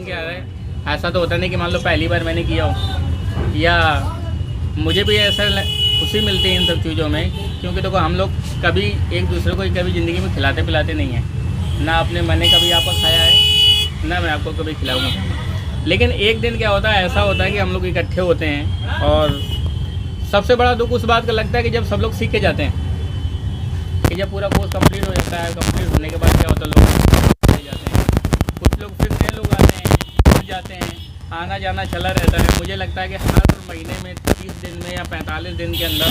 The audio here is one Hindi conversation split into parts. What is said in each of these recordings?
बन के आ रहा है। ऐसा तो होता नहीं कि मान लो पहली बार मैंने किया हो, या मुझे भी ऐसा खुशी मिलती है इन सब चीज़ों में, क्योंकि देखो हम लोग कभी एक दूसरे को कभी ज़िंदगी में खिलाते पिलाते नहीं हैं, ना अपने मैंने कभी आपको खाया है, ना मैं आपको कभी खिलाऊंगा। लेकिन एक दिन क्या होता है, ऐसा होता है कि हम लोग इकट्ठे होते हैं, और सबसे बड़ा दुख उस बात का लगता है कि जब सब लोग सीख के जाते हैं, कि जब पूरा कोर्स कंप्लीट हो जाता है, कंप्लीट होने के बाद क्या होता है, लोग चले जाते हैं, कुछ लोग फिर नए लोग आते हैं, जुड़ जाते हैं, आना जाना चला रहता है। मुझे लगता है कि हर महीने में 30 दिन में या 45 दिन के अंदर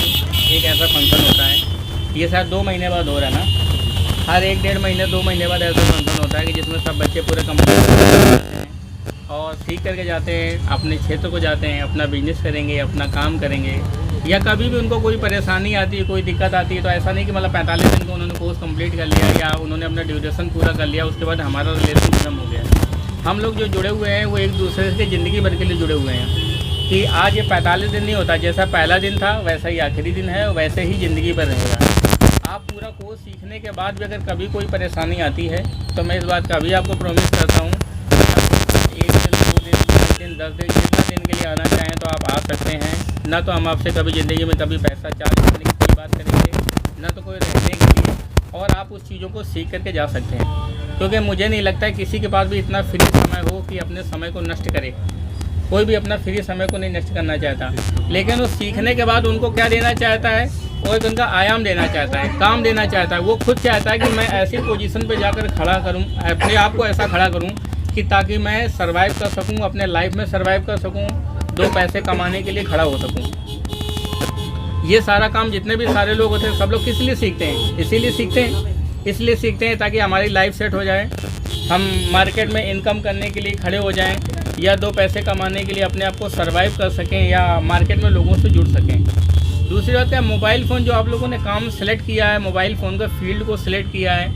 एक ऐसा फंक्शन होता है। ये शायद 2 महीने बाद हो रहा है ना, हर 1-1.5 महीने 2 महीने बाद ऐसा फंक्शन होता है कि जिसमें सब बच्चे पूरे कंप्लीट करते हैं और सीख करके जाते हैं, अपने क्षेत्र को जाते हैं, अपना बिजनेस करेंगे, अपना काम करेंगे। या कभी भी उनको कोई परेशानी आती है, कोई दिक्कत आती है, तो ऐसा नहीं कि मतलब 45 दिन को उन्होंने कोर्स कंप्लीट कर लिया या उन्होंने अपना ड्यूरेशन पूरा कर लिया, उसके बाद हमारा रिलेशन खत्म हो गया। हम लोग जो जुड़े हुए हैं वो एक दूसरे से ज़िंदगी भर के लिए जुड़े हुए हैं, कि आज ये 45 दिन नहीं होता, जैसा पहला दिन था वैसा ही आखिरी दिन है, और वैसे ही ज़िंदगी भर रहेगा। आप पूरा कोर्स सीखने के बाद भी अगर कभी कोई परेशानी आती है, तो मैं इस बात का भी आपको प्रॉमिस करता हूँ, 1 दिन 2 दिन 5 दिन 10 दिन जितना दिन के लिए आना चाहें तो आप आ सकते हैं। ना तो हम आपसे कभी ज़िंदगी में कभी पैसा चार्ज करने की कोई बात करेंगे, ना तो कोई रहने के लिए, और आप उस चीज़ों को सीख करके जा सकते हैं। क्योंकि मुझे नहीं लगता है किसी के पास भी इतना फ्री समय हो कि अपने समय को नष्ट करे। कोई भी अपना फ्री समय को नहीं नष्ट करना चाहता, लेकिन वो सीखने के बाद उनको क्या देना चाहता है, वो एक उनका आयाम देना चाहता है, काम देना चाहता है। वो खुद चाहता है कि मैं ऐसी पोजीशन पे जाकर खड़ा करूं, अपने आप को ऐसा खड़ा करूं कि ताकि मैं सर्वाइव कर सकूं, अपने लाइफ में सर्वाइव कर सकूं, 2 पैसे कमाने के लिए खड़ा हो सकूं। ये सारा काम जितने भी सारे लोग होते हैं, सब लोग किस लिए सीखते हैं? इसलिए सीखते हैं ताकि हमारी लाइफ सेट हो जाए, हम मार्केट में इनकम करने के लिए खड़े हो जाएं, या 2 पैसे कमाने के लिए अपने आप को सर्वाइव कर सकें, या मार्केट में लोगों से जुड़ सकें। दूसरी बात क्या, मोबाइल फ़ोन जो आप लोगों ने काम सेलेक्ट किया है, मोबाइल फ़ोन का फील्ड को सिलेक्ट किया है,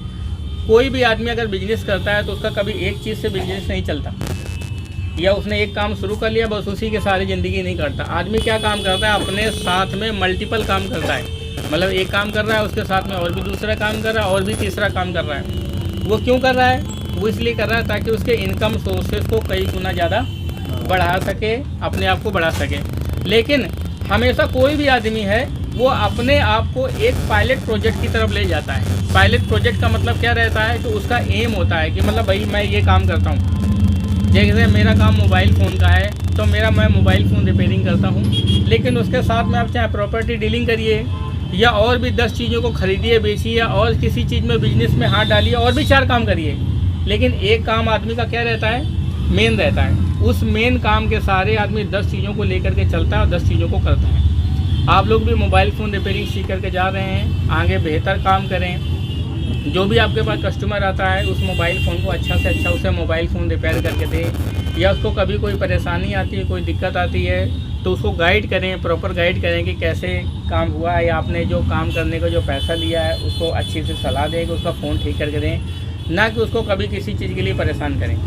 कोई भी आदमी अगर बिजनेस करता है तो उसका कभी एक चीज़ से बिजनेस नहीं चलता, या उसने एक काम शुरू कर लिया बस उसी के सारी ज़िंदगी नहीं करता। आदमी क्या काम करता है, अपने साथ में मल्टीपल काम करता है, मतलब एक काम कर रहा है, उसके साथ में और भी दूसरा काम कर रहा है, और भी तीसरा काम कर रहा है। वो क्यों कर रहा है? वो इसलिए कर रहा है ताकि उसके इनकम सोर्सेज को कई गुना ज़्यादा बढ़ा सके, अपने आप को बढ़ा सके। लेकिन हमेशा कोई भी आदमी है वो अपने आप को एक पायलट प्रोजेक्ट की तरफ ले जाता है। पायलट प्रोजेक्ट का मतलब क्या रहता है कि उसका एम होता है कि मतलब भाई मैं ये काम करता हूँ, जैसे मेरा काम मोबाइल फ़ोन का है तो मैं मोबाइल फ़ोन रिपेयरिंग करता हूँ, लेकिन उसके साथ में आप चाहे प्रॉपर्टी डीलिंग करिए, या और भी 10 चीज़ों को खरीदिए बेचिए, और किसी चीज़ में बिजनेस में हाथ डालिए, और भी 4 काम करिए, लेकिन एक काम आदमी का क्या रहता है, मेन रहता है। उस मेन काम के सारे आदमी 10 चीज़ों को लेकर के चलता है और 10 चीज़ों को करता है। आप लोग भी मोबाइल फ़ोन रिपेयरिंग सीख करके जा रहे हैं, आगे बेहतर काम करें। जो भी आपके पास कस्टमर आता है उस मोबाइल फ़ोन को अच्छा से अच्छा उसे मोबाइल फ़ोन रिपेयर करके दें, या उसको कभी कोई परेशानी आती है, कोई दिक्कत आती है तो उसको गाइड करें, प्रॉपर गाइड करें कि कैसे काम हुआ है, या आपने जो काम करने का जो पैसा लिया है उसको अच्छी से सलाह दें कि उसका फ़ोन ठीक करके दें, ना कि उसको कभी किसी चीज़ के लिए परेशान करें।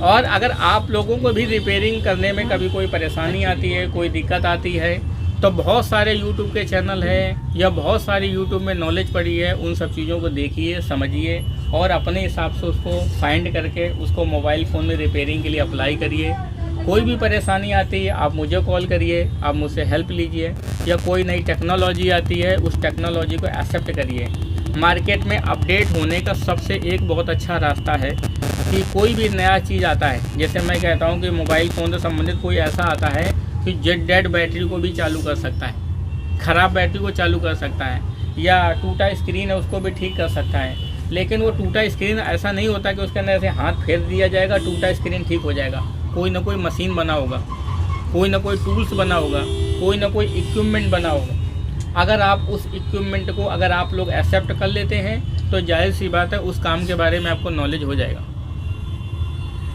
और अगर आप लोगों को भी रिपेयरिंग करने में कभी कोई परेशानी आती है, कोई दिक्कत आती है, तो बहुत सारे यूट्यूब के चैनल हैं, या बहुत सारी यूट्यूब में नॉलेज पड़ी है, उन सब चीज़ों को देखिए, समझिए, और अपने हिसाब से उसको फाइंड करके उसको मोबाइल फ़ोन में रिपेयरिंग के लिए अप्लाई करिए। कोई भी परेशानी आती है आप मुझे कॉल करिए, आप मुझसे हेल्प लीजिए, या कोई नई टेक्नोलॉजी आती है उस टेक्नोलॉजी को एक्सेप्ट करिए। मार्केट में अपडेट होने का सबसे एक बहुत अच्छा रास्ता है कि कोई भी नया चीज़ आता है, जैसे मैं कहता हूँ कि मोबाइल फ़ोन से संबंधित कोई ऐसा आता है कि डेड बैटरी को भी चालू कर सकता है, ख़राब बैटरी को चालू कर सकता है, या टूटा स्क्रीन है उसको भी ठीक कर सकता है। लेकिन वो टूटा स्क्रीन ऐसा नहीं होता कि उसके अंदर ऐसे हाथ फेर दिया जाएगा टूटा स्क्रीन ठीक हो जाएगा। कोई ना कोई मशीन बना होगा, कोई ना कोई टूल्स बना होगा, कोई ना कोई इक्विपमेंट बना होगा। अगर आप उस इक्विपमेंट को अगर आप लोग एक्सेप्ट कर लेते हैं तो जाहिर सी बात है उस काम के बारे में आपको नॉलेज हो जाएगा।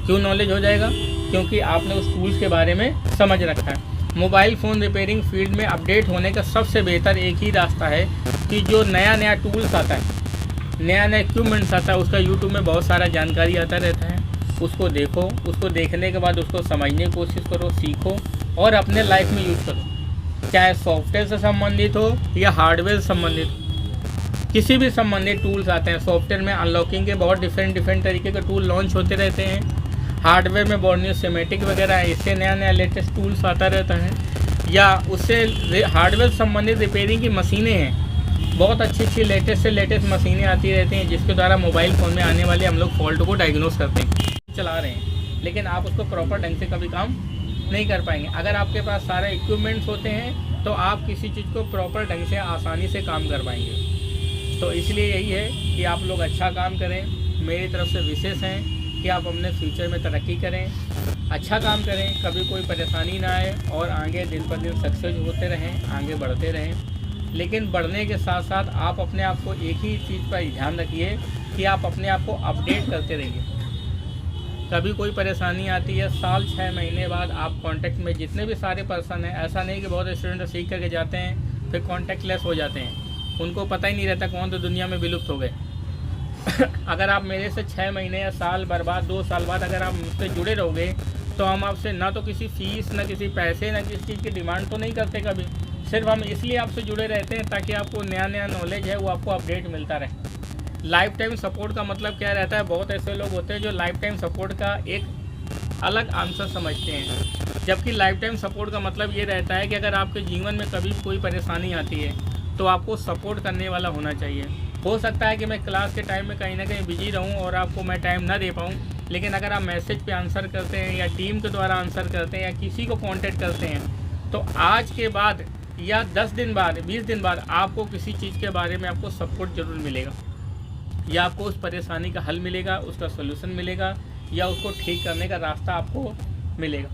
क्यों नॉलेज हो जाएगा? क्योंकि आपने उस टूल्स के बारे में समझ रखा है। मोबाइल फ़ोन रिपेयरिंग फील्ड में अपडेट होने का सबसे बेहतर एक ही रास्ता है कि जो नया टूल्स आता है, नया इक्विपमेंट्स आता है, उसका यूट्यूब में बहुत सारा जानकारी आता रहता है। उसको देखो, उसको देखने के बाद उसको समझने की कोशिश करो, सीखो और अपने लाइफ में यूज़ करो। चाहे सॉफ्टवेयर से संबंधित हो या हार्डवेयर से संबंधित हो, किसी भी संबंधित टूल्स आते हैं। सॉफ्टवेयर में अनलॉकिंग के बहुत डिफरेंट तरीके के टूल लॉन्च होते रहते हैं। हार्डवेयर में बोर्नियो सिमेटिक वगैरह है, इससे नया नया लेटेस्ट टूल्स आता रहता है, या उससे हार्डवेयर संबंधित रिपेयरिंग की मशीनें हैं, बहुत अच्छी अच्छी लेटेस्ट से लेटेस्ट मशीनें आती रहती हैं जिसके द्वारा मोबाइल फ़ोन में आने वाले हम लोग फॉल्ट को डायग्नोस करते हैं। चला रहे हैं लेकिन आप उसको प्रॉपर ढंग से कभी काम नहीं कर पाएंगे। अगर आपके पास सारे इक्विपमेंट्स होते हैं तो आप किसी चीज़ को प्रॉपर ढंग से आसानी से काम कर पाएंगे। तो इसलिए यही है कि आप लोग अच्छा काम करें, मेरी तरफ से विशेष हैं कि आप अपने फ्यूचर में तरक्की करें, अच्छा काम करें, कभी कोई परेशानी ना आए और आगे दिन पर दिन सक्सेस होते रहें, आगे बढ़ते रहें। लेकिन बढ़ने के साथ साथ आप अपने आप को एक ही चीज़ पर ध्यान रखिए कि आप अपने आप को अपडेट करते रहिए। कभी कोई परेशानी आती है, साल 6 महीने बाद आप कांटेक्ट में जितने भी सारे पर्सन हैं, ऐसा नहीं कि बहुत स्टूडेंट सीख करके जाते हैं फिर कांटेक्ट लेस हो जाते हैं, उनको पता ही नहीं रहता कौन तो दुनिया में विलुप्त हो गए। अगर आप मेरे से 6 महीने या साल बाद 2 साल बाद अगर आप मुझसे जुड़े रहोगे तो हम आपसे ना तो किसी फीस, ना किसी पैसे, ना किसी चीज़ की डिमांड तो नहीं करते कभी। सिर्फ हम इसलिए आपसे जुड़े रहते हैं ताकि आपको नया नया नॉलेज है वो आपको अपडेट मिलता रहे। लाइफ टाइम सपोर्ट का मतलब क्या रहता है, बहुत ऐसे लोग होते हैं जो लाइफ टाइम सपोर्ट का एक अलग आंसर समझते हैं, जबकि लाइफ टाइम सपोर्ट का मतलब ये रहता है कि अगर आपके जीवन में कभी कोई परेशानी आती है तो आपको सपोर्ट करने वाला होना चाहिए। हो सकता है कि मैं क्लास के टाइम में कहीं ना कहीं बिजी रहूं और आपको मैं टाइम ना दे पाऊं, लेकिन अगर आप मैसेज पे आंसर करते हैं या टीम के द्वारा आंसर करते हैं या किसी को कांटेक्ट करते हैं तो आज के बाद या 10 दिन बाद, 20 दिन बाद आपको किसी चीज़ के बारे में आपको सपोर्ट ज़रूर मिलेगा, या आपको उस परेशानी का हल मिलेगा, उसका सोल्यूशन मिलेगा, या उसको ठीक करने का रास्ता आपको मिलेगा।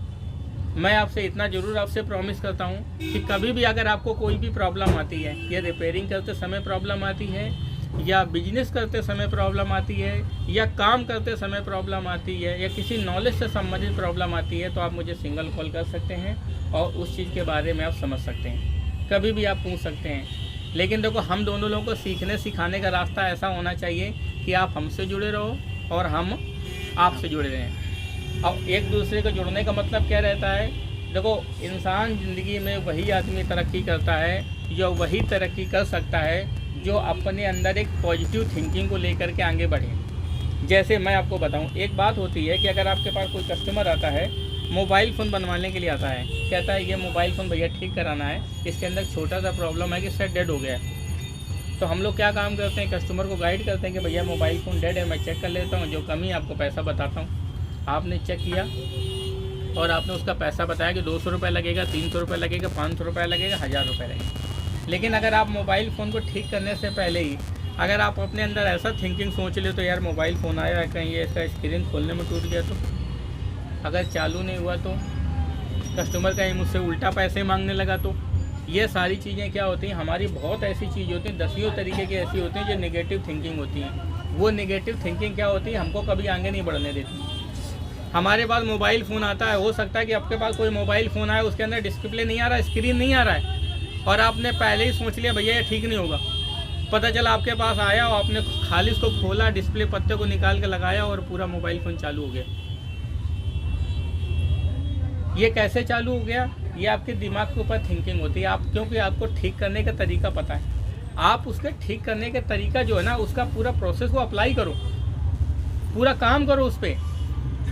मैं आपसे इतना ज़रूर आपसे प्रॉमिस करता हूँ कि कभी भी अगर आपको कोई भी प्रॉब्लम आती है, या रिपेयरिंग करते समय प्रॉब्लम आती है, या बिजनेस करते समय प्रॉब्लम आती है, या काम करते समय प्रॉब्लम आती है, या किसी नॉलेज से संबंधित प्रॉब्लम आती है, तो आप मुझे सिंगल कॉल कर सकते हैं और उस चीज़ के बारे में आप समझ सकते हैं, कभी भी आप पूछ सकते हैं। लेकिन देखो, हम दोनों लोगों को सीखने सिखाने का रास्ता ऐसा होना चाहिए कि आप हमसे जुड़े रहो और हम आपसे जुड़े रहें। और एक दूसरे को जुड़ने का मतलब क्या रहता है, देखो, इंसान ज़िंदगी में वही आदमी तरक्की करता है, जो वही तरक्की कर सकता है जो अपने अंदर एक पॉजिटिव थिंकिंग को लेकर के आगे बढ़े। जैसे मैं आपको बताऊं, एक बात होती है कि अगर आपके पास कोई कस्टमर आता है, मोबाइल फ़ोन बनवाने के लिए आता है, कहता है ये मोबाइल फ़ोन भैया ठीक कराना है, इसके अंदर छोटा सा प्रॉब्लम है कि सेट डेड हो गया है। तो हम लोग क्या काम करते हैं, कस्टमर को गाइड करते हैं कि भैया मोबाइल फ़ोन डेड है, मैं चेक कर लेता हूँ, जो कमी आपको पैसा बताता हूँ। आपने चेक किया और आपने उसका पैसा बताया कि 200 रुपये लगेगा, 300 रुपये लगेगा, 500 रुपये लगेगा, 1000 रुपये लगेगा। लेकिन अगर आप मोबाइल फ़ोन को ठीक करने से पहले ही अगर आप अपने अंदर ऐसा थिंकिंग सोच ले तो यार मोबाइल फ़ोन आया है, कहीं ये इसका स्क्रीन खोलने में टूट गया, तो अगर चालू नहीं हुआ तो कस्टमर कहीं मुझसे उल्टा पैसे मांगने लगा, तो ये सारी चीज़ें क्या होती हैं, हमारी बहुत ऐसी चीज़ होती हैं, 10 तरीके की ऐसी होती हैं जो नेगेटिव थिंकिंग होती हैं। वो नेगेटिव थिंकिंग क्या होती है, हमको कभी आगे नहीं बढ़ने देती। हमारे पास मोबाइल फ़ोन आता है, हो सकता है कि आपके पास कोई मोबाइल फ़ोन आए, उसके अंदर डिस्प्ले नहीं आ रहा, स्क्रीन नहीं आ रहा है, और आपने पहले ही सोच लिया भैया ये ठीक नहीं होगा। पता चला आपके पास आया और आपने खाली इसको खोला, डिस्प्ले पत्ते को निकाल के लगाया और पूरा मोबाइल फ़ोन चालू हो गया। ये कैसे चालू हो गया, ये आपके दिमाग के ऊपर थिंकिंग होती है। आप क्योंकि आपको ठीक करने का तरीका पता है, आप उसके ठीक करने का तरीका जो है ना, उसका पूरा प्रोसेस को अप्लाई करो, पूरा काम करो, उस पर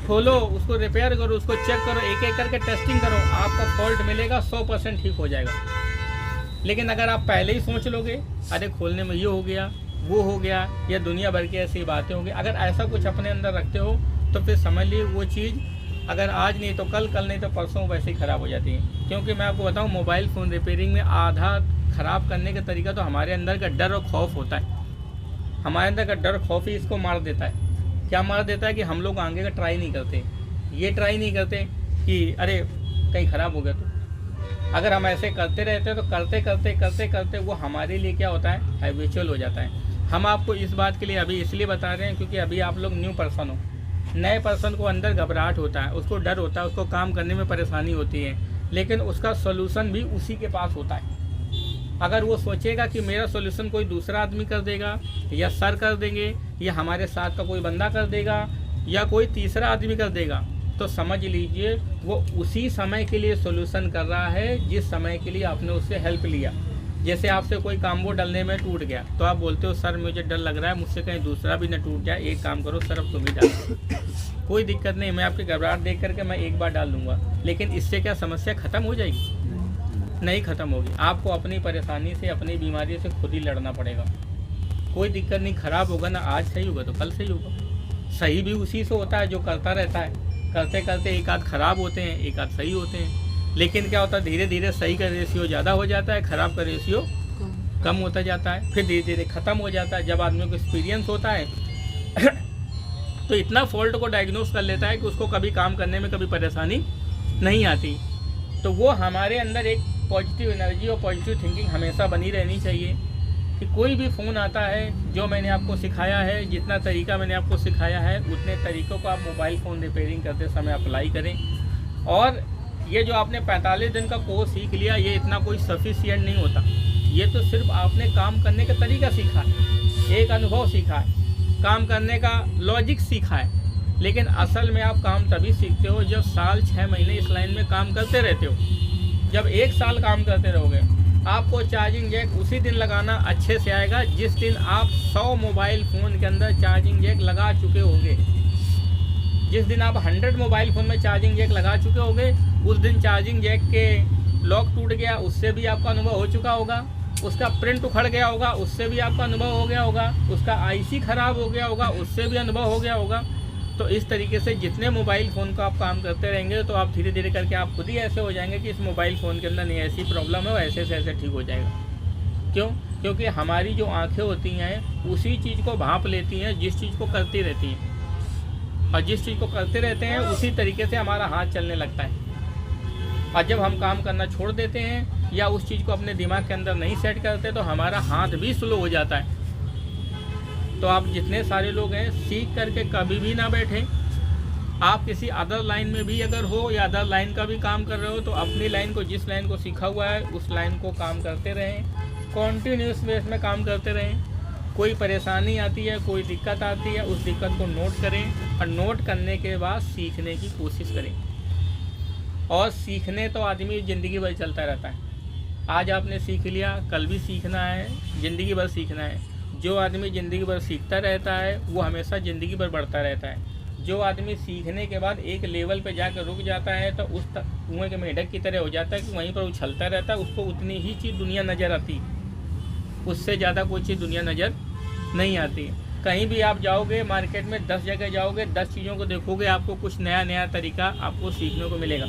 खोलो, उसको रिपेयर करो, उसको चेक करो, एक एक करके टेस्टिंग करो, आपका फॉल्ट मिलेगा, 100% ठीक हो जाएगा। लेकिन अगर आप पहले ही सोच लोगे अरे खोलने में ये हो गया, वो हो गया, या दुनिया भर की ऐसी बातें होंगी, अगर ऐसा कुछ अपने अंदर रखते हो तो फिर समझ लीजिए वो चीज़ अगर आज नहीं तो कल, कल नहीं तो परसों वैसे ही ख़राब हो जाती है। क्योंकि मैं आपको बताऊं, मोबाइल फ़ोन रिपेयरिंग में आधा ख़राब करने का तरीका तो हमारे अंदर का डर और खौफ होता है। हमारे अंदर का डर खौफ ही इसको मार देता है। क्या मार देता है कि हम लोग आगे का ट्राई नहीं करते, ये ट्राई नहीं करते कि अरे कहीं ख़राब हो गया। तो अगर हम ऐसे करते रहते तो करते करते करते करते वो हमारे लिए क्या होता है, हैबिचुअल हो जाता है। हम आपको इस बात के लिए अभी इसलिए बता रहे हैं क्योंकि अभी आप लोग न्यू पर्सन हो। नए पर्सन को अंदर घबराहट होता है, उसको डर होता है, उसको काम करने में परेशानी होती है, लेकिन उसका सोल्यूशन भी उसी के पास होता है। अगर वो सोचेगा कि मेरा सोल्यूशन कोई दूसरा आदमी कर देगा, या सर कर देंगे, या हमारे साथ का कोई बंदा कर देगा, या कोई तीसरा आदमी कर देगा, तो समझ लीजिए वो उसी समय के लिए सोल्यूशन कर रहा है जिस समय के लिए आपने उससे हेल्प लिया। जैसे आपसे कोई काम्बो डलने में टूट गया तो आप बोलते हो सर मुझे डर लग रहा है, मुझसे कहीं दूसरा भी ना टूट जाए, एक काम करो सर अब तुम ही डाल दो। कोई दिक्कत नहीं, मैं आपकी घबराहट देख करके मैं एक बार डाल दूंगा, लेकिन इससे क्या समस्या ख़त्म हो जाएगी? नहीं ख़त्म होगी। आपको अपनी परेशानी से, अपनी बीमारी से खुद ही लड़ना पड़ेगा। कोई दिक्कत नहीं, ख़राब होगा ना आज सही होगा तो कल सही होगा। सही भी उसी से होता है जो करता रहता है, करते करते एक आध ख़राब होते हैं, एक आध सही होते हैं। लेकिन क्या होता है, धीरे धीरे सही का रेशियो ज़्यादा हो जाता है, ख़राब का रेशियो कम होता जाता है, फिर धीरे धीरे ख़त्म हो जाता है। जब आदमी को एक्सपीरियंस होता है तो इतना फॉल्ट को डायग्नोस कर लेता है कि उसको कभी काम करने में कभी परेशानी नहीं आती। तो वो हमारे अंदर एक पॉजिटिव एनर्जी और पॉजिटिव थिंकिंग हमेशा बनी रहनी चाहिए कि कोई भी फ़ोन आता है, जो मैंने आपको सिखाया है, जितना तरीका मैंने आपको सिखाया है उतने तरीक़ों को आप मोबाइल फ़ोन रिपेयरिंग करते समय अप्लाई करें। और ये जो आपने 45 दिन का कोर्स सीख लिया, ये इतना कोई सफिशिएंट नहीं होता। ये तो सिर्फ आपने काम करने का तरीका सीखा है, एक अनुभव सीखा है, काम करने का लॉजिक सीखा है। लेकिन असल में आप काम तभी सीखते हो जब साल 6 महीने इस लाइन में काम करते रहते हो। जब 1 साल काम करते रहोगे, आपको चार्जिंग जैक उसी दिन लगाना अच्छे से आएगा जिस दिन आप 100 मोबाइल फ़ोन के अंदर चार्जिंग जैक लगा चुके होंगे। जिस दिन आप 100 मोबाइल फ़ोन में चार्जिंग जैक लगा चुके होंगे, उस दिन चार्जिंग जैक के लॉक टूट गया, उससे भी आपका अनुभव हो चुका होगा। उसका प्रिंट उखड़ गया होगा, उससे भी आपका अनुभव हो गया होगा। उसका आईसी ख़राब हो गया होगा, उससे भी अनुभव हो गया होगा। तो इस तरीके से जितने मोबाइल फ़ोन का आप काम करते रहेंगे तो आप धीरे धीरे करके आप खुद ही ऐसे हो जाएंगे कि इस मोबाइल फ़ोन के अंदर नहीं ऐसी प्रॉब्लम है, ऐसे से ऐसे ठीक हो जाएगा। क्यों? क्योंकि हमारी जो आँखें होती हैं उसी चीज़ को भांप लेती हैं जिस चीज़ को करती रहती हैं, और जिस चीज़ को करते रहते हैं उसी तरीके से हमारा हाथ चलने लगता है। और जब हम काम करना छोड़ देते हैं या उस चीज़ को अपने दिमाग के अंदर नहीं सेट करते तो हमारा हाथ भी स्लो हो जाता है। तो आप जितने सारे लोग हैं, सीख करके कभी भी ना बैठें। आप किसी अदर लाइन में भी अगर हो या अदर लाइन का भी काम कर रहे हो तो अपनी लाइन को, जिस लाइन को सीखा हुआ है उस लाइन को काम करते रहें, कॉन्टीन्यूस बेस में काम करते रहें। कोई परेशानी आती है, कोई दिक्कत आती है, उस दिक्कत को नोट करें और नोट करने के बाद सीखने की कोशिश करें। और सीखने तो आदमी ज़िंदगी भर चलता रहता है। आज आपने सीख लिया, कल भी सीखना है, ज़िंदगी भर सीखना है। जो आदमी ज़िंदगी भर सीखता रहता है वो हमेशा ज़िंदगी भर बढ़ता रहता है। जो आदमी सीखने के बाद एक लेवल पे जाकर रुक जाता है तो उस कुएं के मेढक की तरह हो जाता है कि वहीं पर उछलता रहता है। उसको उतनी ही चीज़ दुनिया नज़र आती, उससे ज़्यादा कोई चीज़ दुनिया नज़र नहीं आती। कहीं भी आप जाओगे मार्केट में, 10 जगह जाओगे, 10 चीज़ों को देखोगे, आपको कुछ नया नया तरीका आपको सीखने को मिलेगा।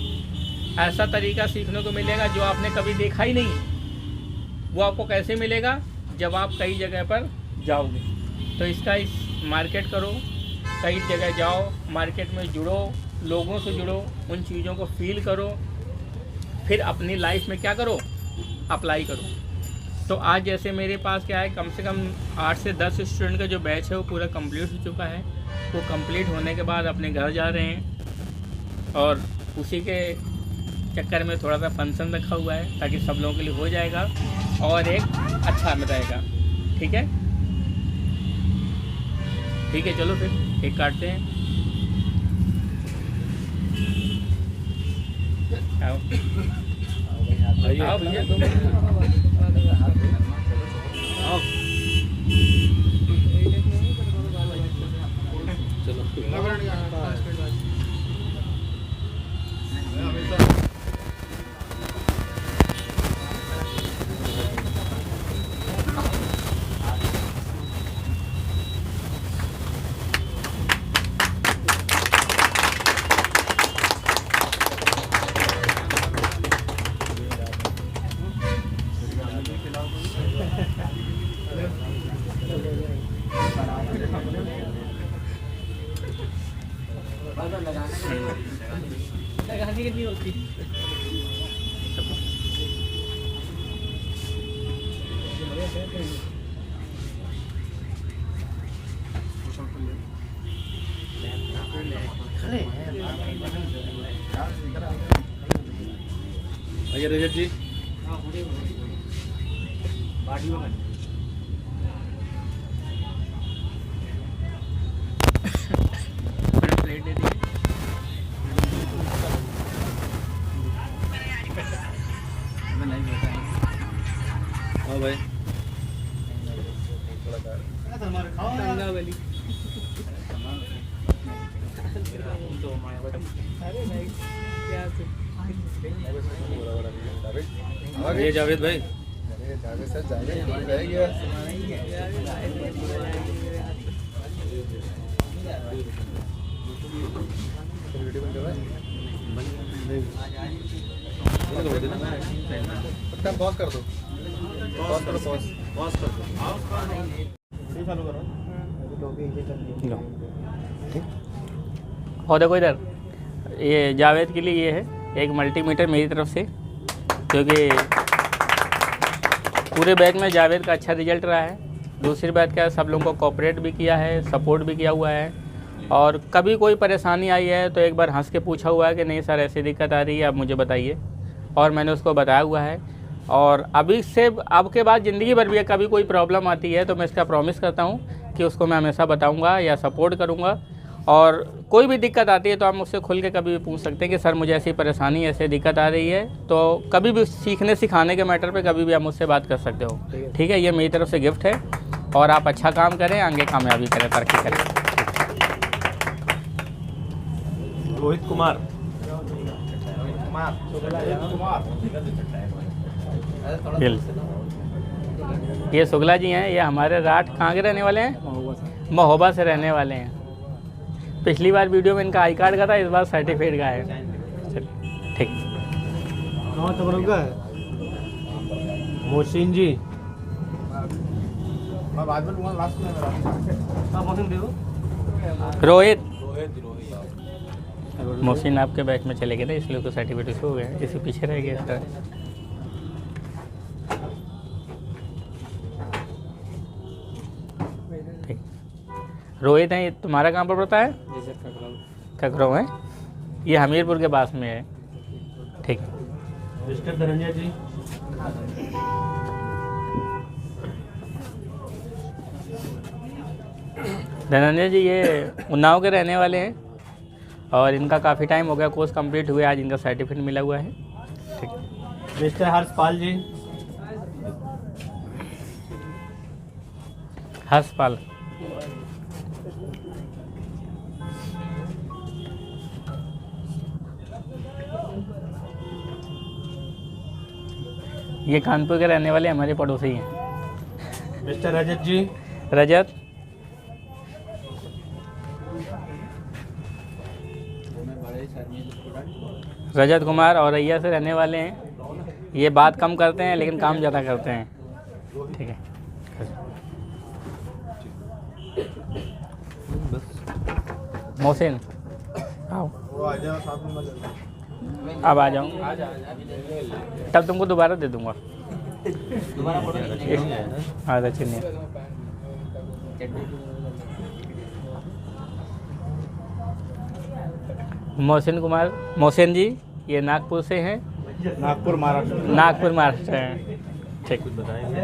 ऐसा तरीका सीखने को मिलेगा जो आपने कभी देखा ही नहीं। वो आपको कैसे मिलेगा? जब आप कई जगह पर जाओगे। तो इसका मार्केट करो, कई जगह जाओ, मार्केट में जुड़ो, लोगों से जुड़ो, उन चीज़ों को फील करो, फिर अपनी लाइफ में क्या करो, अप्लाई करो। तो आज जैसे मेरे पास क्या है, कम से कम 8 से 10 स्टूडेंट का जो बैच है वो पूरा कंप्लीट हो चुका है। वो कंप्लीट होने के बाद अपने घर जा रहे हैं और उसी के चक्कर में थोड़ा सा फंक्शन रखा हुआ है ताकि सब लोगों के लिए हो जाएगा और एक अच्छा रहेगा। ठीक है, ठीक है, चलो फिर केक काटते हैं। आओ आओ भैया, आओ। लगाने की नहीं होती। भैया रजत जी, प्लेट दे दी। ये जावेद भाई जावेद सर जावेद रह गया। वीडियो बन रहा है, पॉज कर दो, पॉज करो, पॉज कर दो, वीडियो चालू करो। और देखो इधर, ये जावेद के लिए ये है एक मल्टीमीटर मेरी तरफ से, क्योंकि पूरे बैच में जावेद का अच्छा रिजल्ट रहा है। दूसरी बात क्या है, सब लोगों को कोऑपरेट भी किया है, सपोर्ट भी किया हुआ है, और कभी कोई परेशानी आई है तो एक बार हंस के पूछा हुआ है कि नहीं सर ऐसी दिक्कत आ रही है, आप मुझे बताइए, और मैंने उसको बताया हुआ है। और अभी से अब के बाद ज़िंदगी भर भी कभी कोई प्रॉब्लम आती है तो मैं इसका प्रॉमिस करता हूँ कि उसको मैं हमेशा बताऊँगा या सपोर्ट करूँगा। और कोई भी दिक्कत आती है तो आप मुझसे खुल के कभी भी पूछ सकते हैं कि सर मुझे ऐसी परेशानी, ऐसी दिक्कत आ रही है, तो कभी भी सीखने सिखाने के मैटर पे कभी भी आप मुझसे बात कर सकते हो। ठीक है, ये मेरी तरफ से गिफ्ट है, और आप अच्छा काम करें, आगे कामयाबी करें, तरक्की करें। रोहित कुमार ये शुक्ला जी हैं, ये हमारे राठ कहाँ के रहने वाले हैं? महोबा से रहने वाले हैं। पिछली बार वीडियो में इनका आई कार्ड का था, इस बार सर्टिफिकेट का है। ठीक, मोहसिन जी, मैं बाद में लूँगा, लास्ट में रोहित मोहसिन आपके बैच में चले गए थे, इसलिए तो सर्टिफिकेट हो गया, इसी पीछे रह गया सर। ठीक, रोहित है, ये तुम्हारा कहाँ पर पड़ता है? ककरो है, ये हमीरपुर के पास में है। ठीक है, मिस्टर धनंजय जी, धनंजय जी ये उन्नाव के रहने वाले हैं, और इनका काफ़ी टाइम हो गया कोर्स कंप्लीट हुए, आज इनका सर्टिफिकेट मिला हुआ है। ठीक, मिस्टर हर्षपाल जी, हर्षपाल, ये कानपुर के रहने वाले हमारे पड़ोसी हैं। मिस्टर रजत जी, रजत, रजत कुमार औरैया से रहने वाले हैं। ये बात कम करते हैं लेकिन काम ज़्यादा करते हैं। ठीक है, मोहसिन आओ, अब आ जाऊँ, तब तुमको दोबारा दे दूँगा। आधा चीनी। मोहसिन कुमार, मोहसिन जी ये नागपुर से हैं। नागपुर महाराष्ट्र। नागपुर महाराष्ट्र हैं। ठीक, कुछ बताएंगे?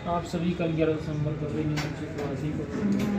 आप सभी कल 11 दिसंबर को न्यू प्रवासी को